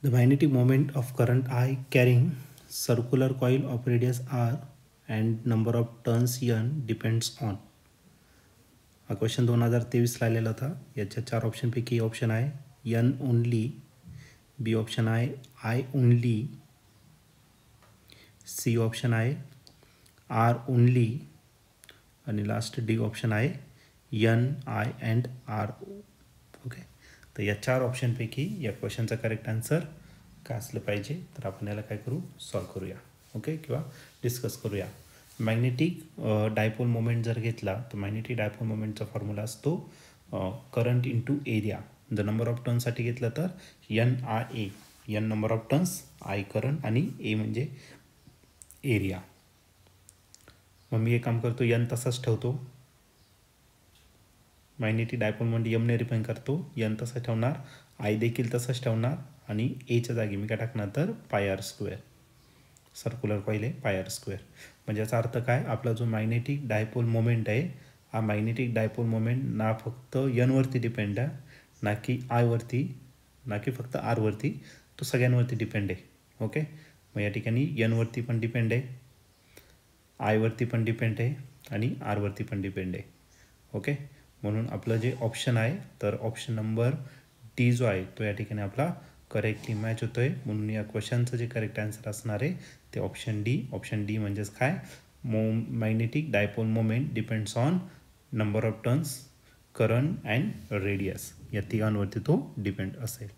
The magnetic moment of current I carrying circular coil of radius r and number of turns n depends on. हा question 2023 आलेला होता. याच्या 4 ऑप्शनपैकी option आहे N only, B option आहे I only, C option आहे R only आणि last D option आहे N I and R. Okay, तर या 4 ऑप्शनपैकी या क्वेश्चनचा करेक्ट आन्सर काय असलं पाहिजे, तर आपण याला काय करू, सॉल्व करूया. ओके, किंवा डिस्कस करूया. मॅग्नेटिक डायपोल मोमेंट जर घेतला तर मॅग्नेटिक डायपोल मोमेंटचा फॉर्म्युला असतो करंट इंटू एरिया. जर नंबर ऑफ टर्न्ससाठी घेतलं तर N I A, N number of turns, I current आणि ए म्हणजे एरिया. मग मी एक काम करतो, एन तसाच ठेवतो. मॅग्नेटिक डायपोल म्हणजे एमने रिप्रेझेंट करतो, एन तसा ठेवणार, आय देखील तसाच ठेवणार आणि एच्या जागी मी काय टाकणार तर पाय आर स्क्वेअर. सर्क्युलर कॉईल आहे पाय आर स्क्वेअर. म्हणजे याचा अर्थ काय, आपला जो मॅग्नेटिक डायपोल मोमेंट आहे हा मॅग्नेटिक डायपोल मोमेंट ना फक्त एनवरती डिपेंड आहे, ना की आयवरती, ना की फक्त आरवरती, तो सगळ्यांवरती डिपेंड आहे. ओके, मग या ठिकाणी एनवरती पण डिपेंड आहे, आयवरती पण डिपेंड आहे आणि आरवरती पण डिपेंड आहे. ओके, म्हणून आपलं जे ऑप्शन आहे तर ऑप्शन नंबर डी जो आहे तो या ठिकाणी आपला करेक्टली मॅच होतो आहे. म्हणून या क्वेश्चनचं जे करेक्ट आन्सर असणार आहे ते ऑप्शन डी. ऑप्शन डी म्हणजेच काय, magnetic dipole moment depends on number of turns, current and radius, या तिघांवरती तो डिपेंड असेल.